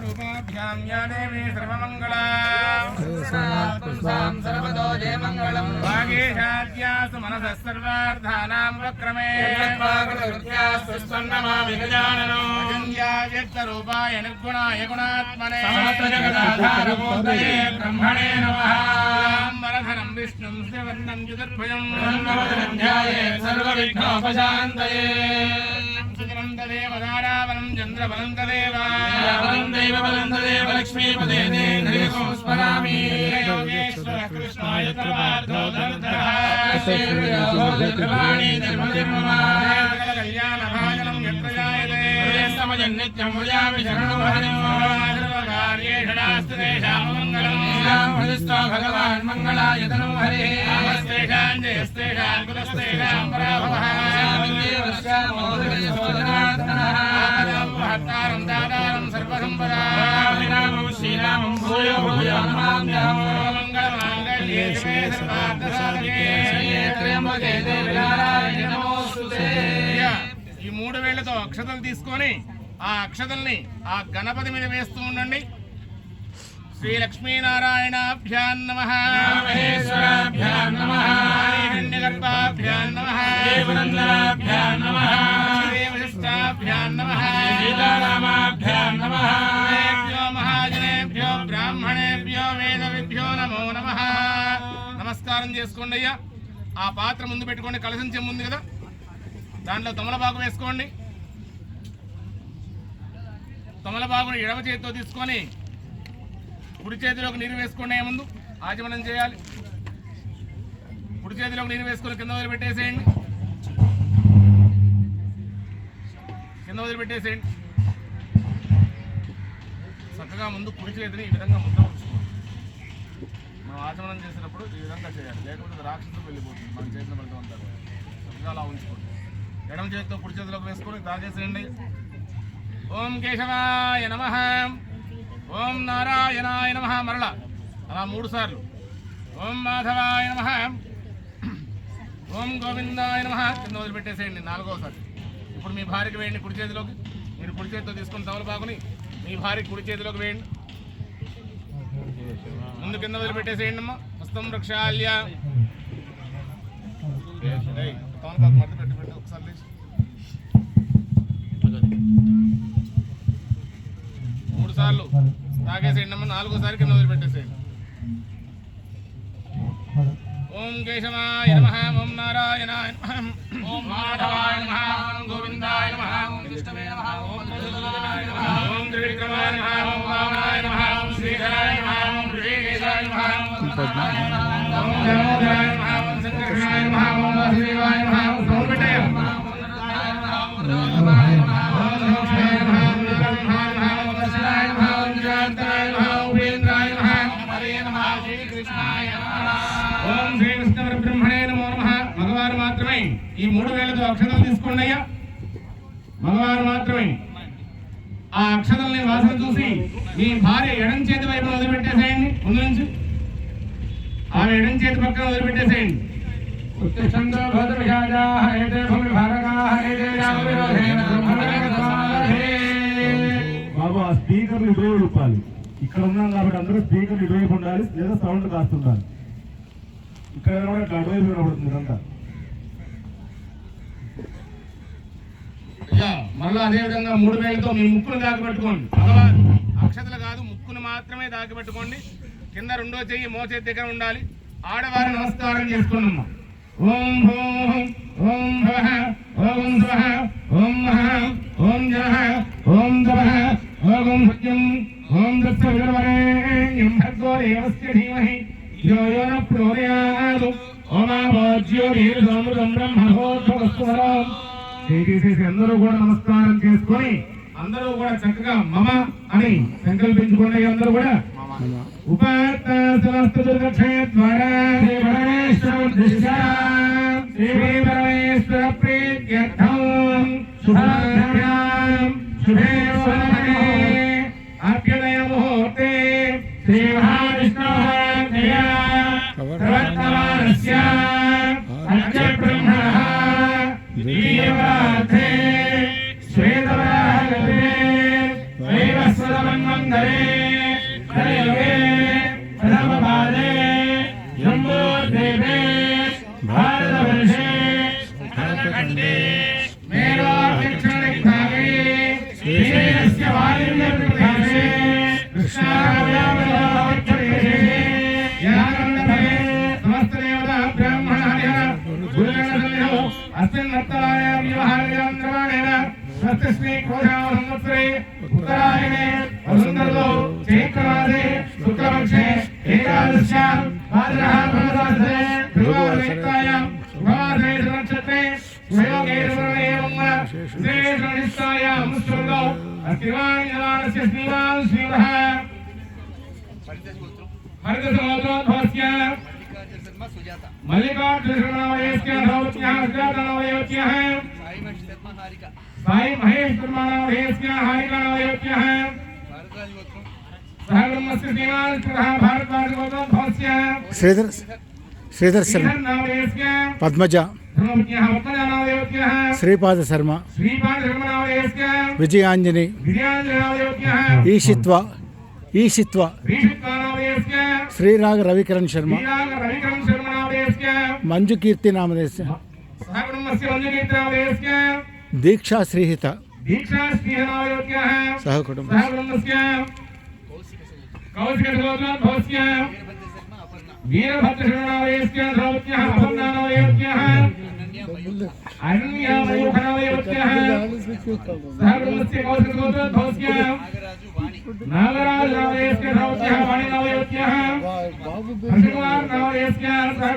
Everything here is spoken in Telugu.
रूपाभ्यां या देवी सर्वमंगला सर्वतो जयमंगलम् वागीशाद्यासु मनसः सर्वार्थानां वक्रमे स्वस्वन्नमामि गजाननो अचिन्त्या व्यक्तरूपाय निर्गुणाय गुणात्मने समस्तजगदाधारमूर्तये ब्रह्मणे नमः वरधरं विष्णुं श्रीवन्नं चतुर्भुजं ब्रह्मवदनं ध्यायेत् सर्वविघ्नोपशान्तये सुजनं तदेव धारावनं चन्द्रबलं तदेव बलं तदेव लक्ष्मीपदे देवो स्मरामि योगेश्वरः कृष्णाय प्रवादो धनुधरः सर्वाणि धर्मधर्मः कल्याणभाजनं यत्र जायते समजन्नित्यं भुजामि शरणं हरिं सर्वकार्येषु नास्ति तेषां मङ्गलम् हृदिस्थो भगवान् मङ्गलाय तनुं हरिः आमस्तेषां जयस्तेषां कुलस्तेषां पराभवः महत्तारं दातारं सर्वसम्पदां श्रीरामं भूयो भूयो नमाम्यहम् मङ्गलमाङ्गल्ये शिवे सर्वार्थसाधके त्र्यम्बके देवी नारायणि नमोस्तुते ఈ మూడు వేళ్లతో అక్షతలు తీసుకొని ఆ అక్షతల్ని ఆ గణపతి మీద వేస్తూ ఉండండి. శ్రీ లక్ష్మీనారాయణాభ్యాం నమః మహేశ్వరాభ్యాం నమః హిరణ్యగర్భాభ్యాం నమః దేవనందనాభ్యాం నమః దేవశిష్టాభ్యాం నమః సీతారామాభ్యాం నమః దేవ్యో మహాజనేభ్యో బ్రాహ్మణేభ్యో వేదవిభ్యో నమో నమః. నమస్కారం చేసుకోండి అయ్యా. ఆ పాత్ర ముందు పెట్టుకోండి. కలశం చెంబు ఉంది కదా, దాంట్లో తమలపాకు వేసుకోండి. తమలపాకుని ఎడమ చేతితో తీసుకొని కుడి చేతిలోకి నీరు వేసుకోండి. ముందు ఆచమనం చేయాలి. కుడి చేతిలోకి నీరు వేసుకొని కింద వదిలిపెట్టేసేయండి. కింద వదిలిపెట్టేసేయండి. చక్కగా ముందు కుడి చేతిని ఈ విధంగా ముద్ద ఉంచుకోండి. మనం ఆచమనం చేసినప్పుడు ఈ విధంగా చేయాలి, లేకపోతే రాక్షసులు వెళ్ళిపోతుంది. మన చేతిలో పడుతూ ఉంటారు. చక్కగా అలా ఉంచుకోండి. ఎడమ చేతితో కుడి చేతిలోకి వేసుకొని తాగేసేయండి. ఓం కేశవాయ నమః, ఓం నారాయణాయ నమః. మరలా అలా 3 సార్లు. ఓం మాధవాయ నమః, ఓం గోవిందాయ నమః. కింద వదిలిపెట్టేసేయండి. 4వసారి. ఇప్పుడు మీ భార్యకి వేయండి కుడి చేతిలోకి. మీరు కుడి చేతితో తీసుకుని తమలపాకుని మీ భార్య కుడి చేతిలోకి వేయండి. ముందు కింద వదిలిపెట్టేసేయండి అమ్మా. హస్తం రక్షాల్య. తమలపాకు మధ్య పెట్టి ఒకసారి లేచి 3 సార్లు తాగేసేయండి అమ్మ. 4వసారి కింద వదిలిపెట్టేసేయండి. ఓం కేశవాయ నమః, ఓం నారాయణాయ నమః, ఓం మాధవాయ నమః, ఓం గోవిందాయ నమః, ఓం విష్ణవే నమః, ఓం మధుసూదనాయ నమః, ఓం త్రివిక్రమాయ నమః, ఓం వామనాయ నమః, ఓం శ్రీధరాయ నమః, ఓం ఋషికేశాయ నమః, ఓం పద్మాయ నమః, ఓం దామోదరాయ నమః, ఓం సంకర్షణాయ నమః, ఓం వాసుదేవాయ నమః. ఓం గౌరవటయ ఓం శ్రీ కృష్ణ బ్రహ్మణే నమో నమః. మగవారు మాత్రమే ఈ 3 వేళ్లతో అక్షతలు తీసుకోండి అయ్యా. మగవారు మాత్రమే. ఆ అక్షతల్ని వాసన చూసి మీ భార్య ఎడం చేతి వైపు వదిలిపెట్టేసేయండి. ముందు నుంచి ఆమె ఎడం చేతి పక్కన వదిలిపెట్టేసేయండి. బాబు ఆ స్పీకర్లు ఇటువైపు ఇప్పాలి. ఇక్కడ ఉన్నాం కాబట్టి అందరూ స్పీకర్లు ఇటువైపు ఉండాలి, లేదా సౌండ్ కాస్తుండాలి. ఇక్కడ కూడా ఇట్లా అటువైపు వినబడుతుంది అంతా. మళ్ళీ అదేవిధంగా 3 వేలతో మీ ముక్కును దాగిపెట్టుకోండి. భగవాన్ అక్షతలు కాదు, ముక్కును మాత్రమే దాగిపెట్టుకోండి. కింద 2వ చెయ్యి మోచేతి దగ్గర ఉండాలి. ఆడవారు నమస్కారం చేసుకోండి. ఓం భూః ఓం భవః ఓం స్వః ఓం మహః ఓం జనః ఓం తపః ఓం సత్యం ఓం దత్తవిదర్వరేణ్యం భర్గో దేవస్య ధీమహి ధియో యో న ప్రచోదయాత్. ఓమాభోజ్యోతిర్సమృతం బ్రహ్మణోద్భవస్వరం. చేసేసి అందరూ కూడా నమస్కారం చేసుకొని అందరూ కూడా చక్కగా మమ అని సంకల్పించుకోండి. అందరూ కూడా ఉపాత్త సమస్త దుర్గక్షయద్వారా శ్రీ పరమేశ్వర ప్రీత్యర్థం శుభాభ్యాం శుభే సమये అభ్యుదయ ముహూర్తే శ్రీ మహావిష్ణోః ప్రవర్తమానస్య అద్య బ్రహ్మణః ద్వితీయవార్ధే శ్వేతవరాహగతే వైవస్వతమన్వంద उत्तरे कलियुगे प्रथमपादे जम्बूद्वीपे भारतवर्षे उत्तरखण्डे मेरुदक्षिणदिग्भागे श्रीशैलस्य वायुव्यप्रदेशे कृष्णावयावतप्रदेशे यागण्डभवे समस्तदेवता ब्राह्मणाः गुरुगणसंयो अस्मिन् नर्तनायां व्यवहारयान्त्रमाणेन स्वस्तिस्मै क्रोधाव संवत्सरे उत्तरायणे वसुन्धरतो चैत्रमासे शुक्लपक्षे एकादश्यां भाद्रः मासरे ध्रुवनेत्रायां शुभवासरे नक्षत्रे स्वयोगे सुवर्णे श्रेष्ठनिष्ठायां स्वर्गो अस्तिवान्यवानस्य श्रीमान् श्रीवः हरितसमुद्रोद्भवस्य मल्लिकार्जुनशर्मावयस्य धौत्यः सुजातनावयवत्यः साई महेश शर्मावयस्य हारिकावयवत्यः सहब्रह्मस्य श्रीमान् श्रीवः भारतवर्षोद्भवस्य శ్రీధర్ శర్మ, పద్మజ, శ్రీపాద శర్మ, విజయాంజని, ఈశిత్వ, శ్రీరాగ రవికిరణ్ శర్మ, మంజు కీర్తి నామదేశ, దీక్షా శ్రీహిత సహకుటుంబ वीरभद्रशर्मावयस्य द्रौपद्यः अपर्णावयवत्यः अनन्यावयोखनावयवत्यः सहब्रह्मस्य कौशिकगोत्रोद्भवस्य नागराजनावयस्य द्रौपद्यः वाणिनावयवत्यः हर्षकुमारनावयस्य